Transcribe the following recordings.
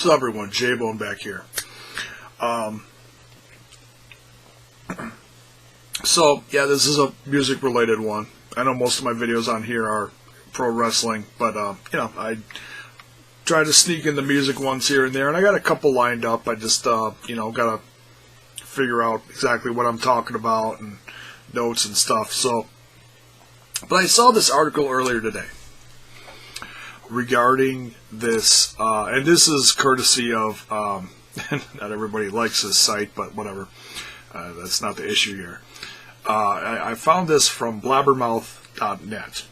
So everyone, J-Bone back here. So, yeah, this is a music-related one. I know most of my videos on here are pro wrestling, but, I try to sneak in the music ones here and there, and I got a couple lined up. I just, got to figure out exactly what I'm talking about and notes and stuff. So, but I saw this article earlier today regarding this, and this is courtesy of, not everybody likes this site, but whatever. That's not the issue here. I found this from blabbermouth.net.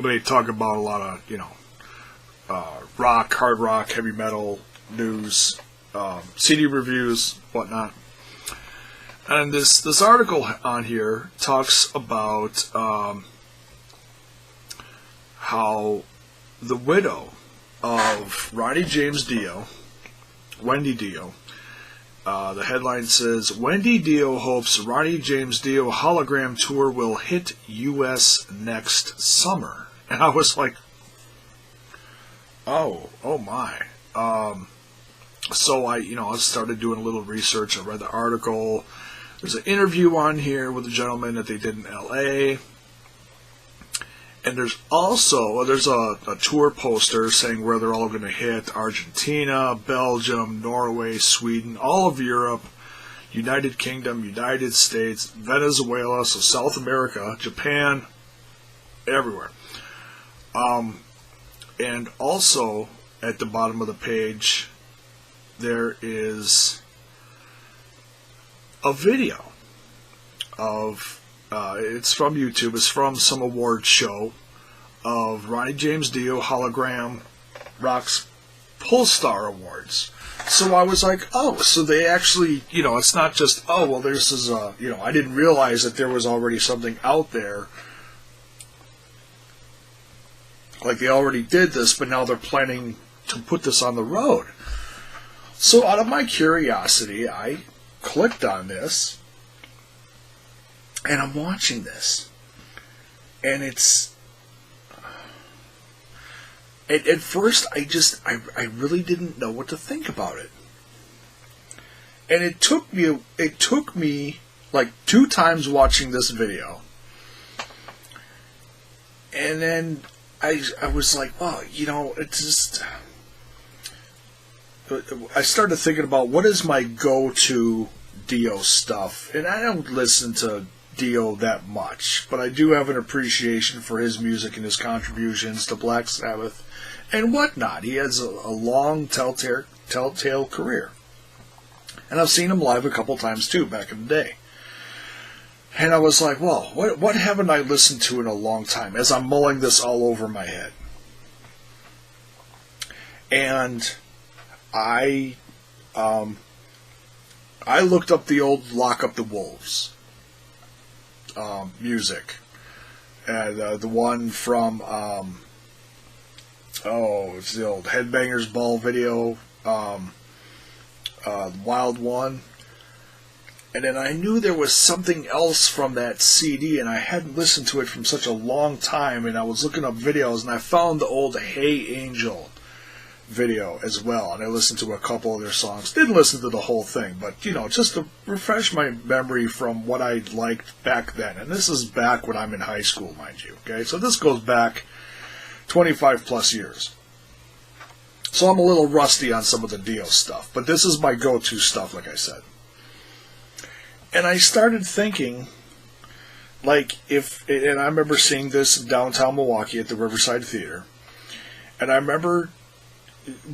They talk about a lot of, rock, hard rock, heavy metal, news, CD reviews, whatnot. And this article on here talks about how the widow of Ronnie James Dio, Wendy Dio, the headline says, Wendy Dio hopes Ronnie James Dio Hologram tour will hit U.S. next summer. And I was like, oh my. So I started doing a little research. I read the article. There's an interview on here with a gentleman that they did in L.A., and there's also a tour poster saying where they're all going to hit: Argentina, Belgium, Norway, Sweden, all of Europe, United Kingdom, United States, Venezuela, so South America, Japan, everywhere. And also at the bottom of the page, there is a video of. It's from YouTube. It's from some award show of Ronnie James Dio Hologram Rock's Polestar Awards. So I was like, oh, so they actually, it's not just, oh, well, this is I didn't realize that there was already something out there. Like they already did this, but now they're planning to put this on the road. So out of my curiosity, I clicked on this. And I'm watching this, and it's, at first I really didn't know what to think about it. And it took me like 2 times watching this video. And then I was like, well, it's just, I started thinking about what is my go-to Dio stuff. And I don't listen to Dio that much, but I do have an appreciation for his music and his contributions to Black Sabbath and whatnot. He has a long telltale career, and I've seen him live a couple times too back in the day. And I was like, well, what haven't I listened to in a long time? As I'm mulling this all over my head, and I looked up the old Lock Up the Wolves music, and the one from it's the old Headbangers Ball video, Wild One. And then I knew there was something else from that CD, and I hadn't listened to it from such a long time, and I was looking up videos, and I found the old Hey Angel video as well, and I listened to a couple of their songs. Didn't listen to the whole thing, but just to refresh my memory from what I liked back then. And this is back when I'm in high school, mind you. Okay, so this goes back 25 plus years. So I'm a little rusty on some of the Dio stuff, but this is my go-to stuff, like I said. And I started thinking, like, and I remember seeing this in downtown Milwaukee at the Riverside Theater, and I remember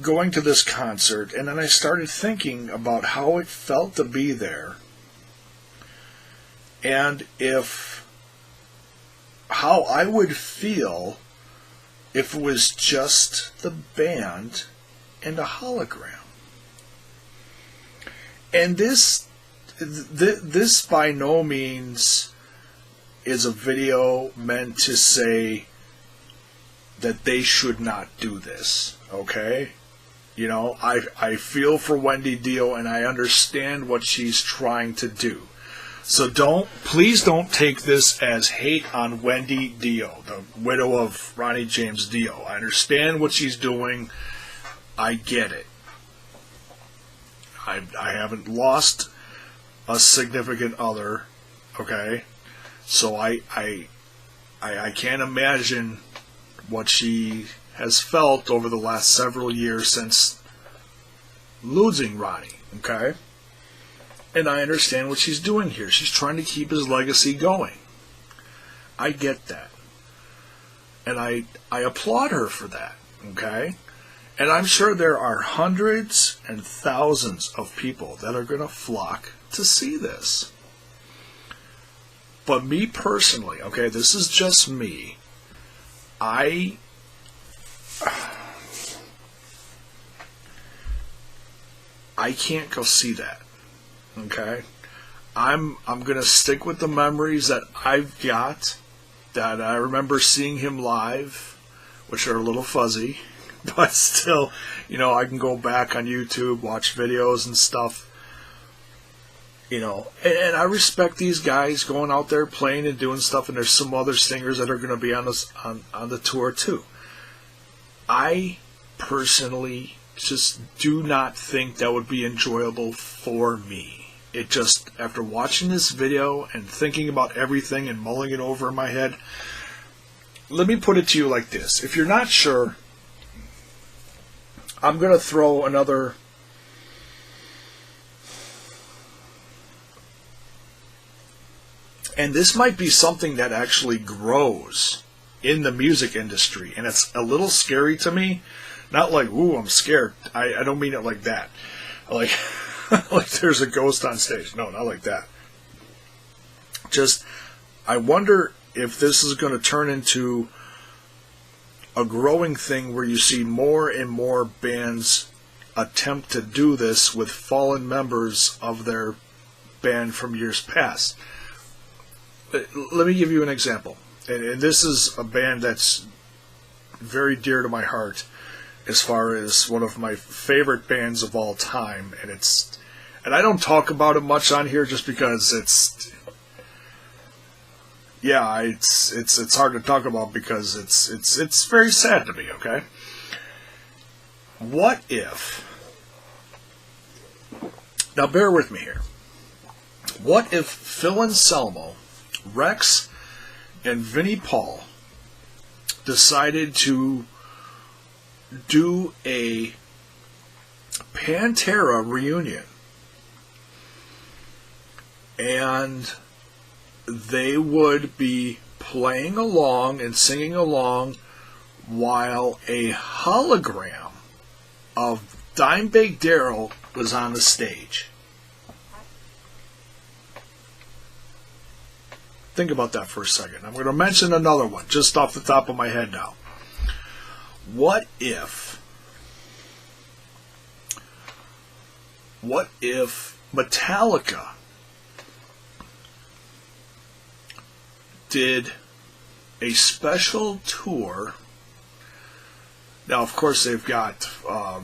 going to this concert, and then I started thinking about how it felt to be there, and how I would feel if it was just the band and a hologram. And this by no means is a video meant to say that they should not do this, okay? I feel for Wendy Dio, and I understand what she's trying to do. So please don't take this as hate on Wendy Dio, the widow of Ronnie James Dio. I understand what she's doing. I get it. I haven't lost a significant other, okay? So I can't imagine what she has felt over the last several years since losing Ronnie, okay? And I understand what she's doing here. She's trying to keep his legacy going. I get that. And I applaud her for that, okay? And I'm sure there are hundreds and thousands of people that are going to flock to see this. But me personally, okay, this is just me. I can't go see that. Okay? I'm gonna stick with the memories that I've got, that I remember seeing him live, which are a little fuzzy, but still, I can go back on YouTube, watch videos and stuff. And I respect these guys going out there playing and doing stuff, and there's some other singers that are going to be on the tour too. I personally just do not think that would be enjoyable for me. It just, after watching this video and thinking about everything and mulling it over in my head, let me put it to you like this. If you're not sure, I'm going to throw another... And this might be something that actually grows in the music industry. And it's a little scary to me. Not like, ooh, I'm scared. I don't mean it like that. Like, like there's a ghost on stage. No, not like that. Just, I wonder if this is going to turn into a growing thing where you see more and more bands attempt to do this with fallen members of their band from years past. Let me give you an example. And this is a band that's very dear to my heart as far as one of my favorite bands of all time. And I don't talk about it much on here just because it's hard to talk about because it's very sad to me, okay? What if... Now bear with me here. What if Phil Anselmo, Rex, and Vinnie Paul decided to do a Pantera reunion, and they would be playing along and singing along while a hologram of Dimebag Darrell was on the stage? Think about that for a second. I'm going to mention another one just off the top of my head now. What if Metallica did a special tour? Now, of course, they've got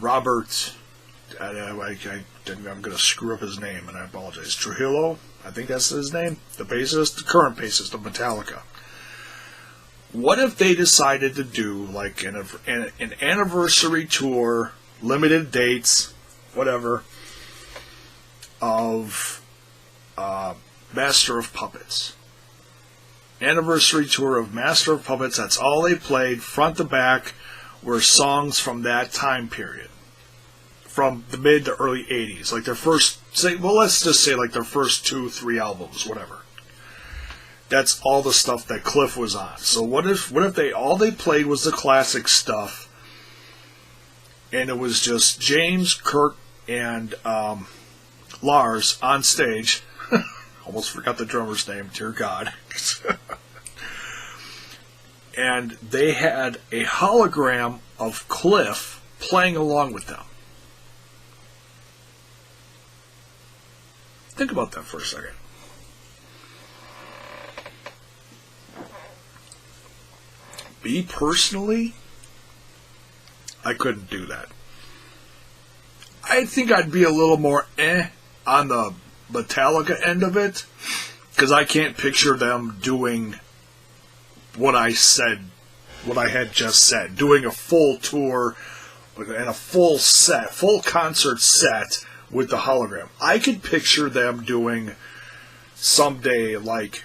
Robert, I'm going to screw up his name, and I apologize, Trujillo, I think that's his name, the bassist, the current bassist of Metallica. What if they decided to do like an anniversary tour, limited dates, whatever, of Master of Puppets? Anniversary tour of Master of Puppets, that's all they played, front to back, were songs from that time period. From the mid to early 80s. Like their first, let's just say like their first 2-3 albums, whatever. That's all the stuff that Cliff was on. So what if all they played was the classic stuff, and it was just James, Kirk, and Lars on stage. Almost forgot the drummer's name, dear God. And they had a hologram of Cliff playing along with them. Think about that for a second. Me personally, I couldn't do that. I think I'd be a little more on the Metallica end of it, because I can't picture them doing what I had just said, doing a full tour and a full concert set with the hologram. I could picture them doing someday, like,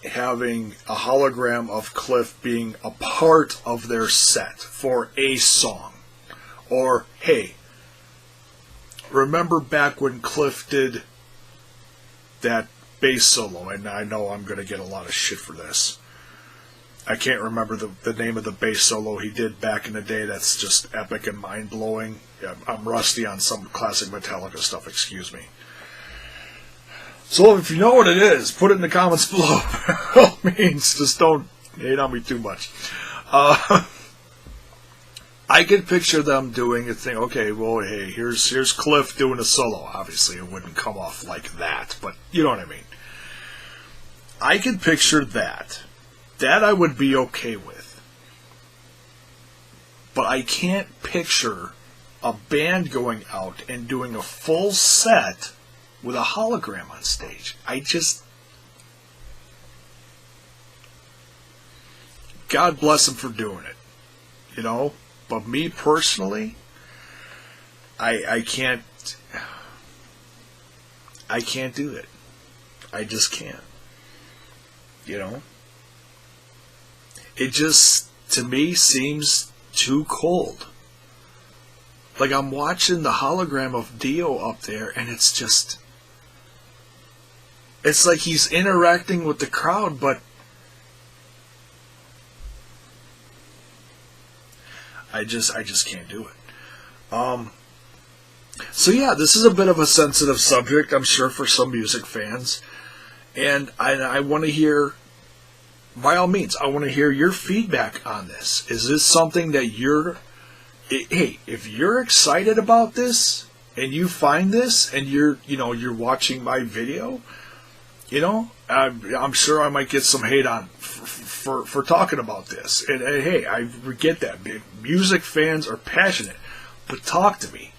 having a hologram of Cliff being a part of their set for a song. Or, hey, remember back when Cliff did that bass solo, and I know I'm going to get a lot of shit for this. I can't remember the name of the bass solo he did back in the day that's just epic and mind-blowing. Yeah, I'm rusty on some classic Metallica stuff, excuse me. So if you know what it is, put it in the comments below. By all means, just don't hate on me too much. I could picture them doing a thing. Okay, well, hey, here's Cliff doing a solo. Obviously, it wouldn't come off like that, but you know what I mean. I could picture that. That I would be okay with. But I can't picture a band going out and doing a full set with a hologram on stage. God bless them for doing it, you know. But me personally, I can't do it. I just can't, you know. It just, to me, seems too cold. Like, I'm watching the hologram of Dio up there, and it's just, it's like he's interacting with the crowd, but I just can't do it. So yeah, this is a bit of a sensitive subject, I'm sure, for some music fans, and I want to hear, by all means, I want to hear your feedback on this. Is this something that hey, if you're excited about this and you find this and you're watching my video, you know, I'm sure I might get some hate on for talking about this. And hey, I get that. Music fans are passionate, but talk to me.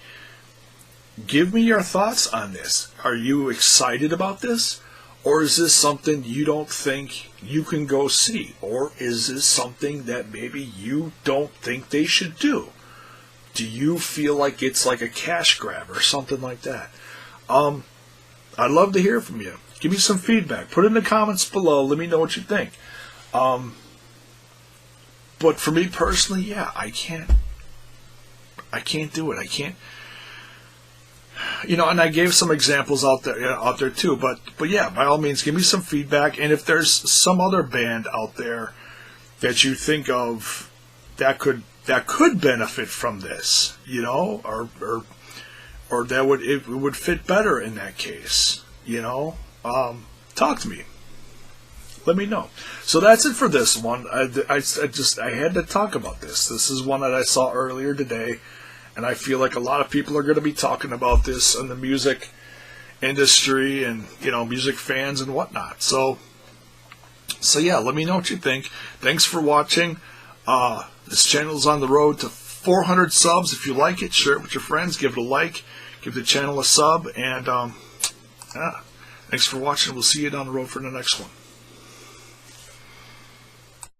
Give me your thoughts on this. Are you excited about this? Or is this something you don't think you can go see? Or is this something that maybe you don't think they should do? Do you feel like it's like a cash grab or something like that? I'd love to hear from you. Give me some feedback. Put it in the comments below. Let me know what you think. But for me personally, yeah, I can't do it. I can't. You know, and I gave some examples out there too. But yeah, by all means, give me some feedback. And if there's some other band out there that you think of that could benefit from this, you know, or that it would fit better in that case, you know, talk to me. Let me know. So that's it for this one. I had to talk about this. This is one that I saw earlier today. And I feel like a lot of people are going to be talking about this in the music industry and, you know, music fans and whatnot. So yeah, let me know what you think. Thanks for watching. This channel is on the road to 400 subs. If you like it, share it with your friends. Give it a like. Give the channel a sub. And thanks for watching. We'll see you down the road for the next one.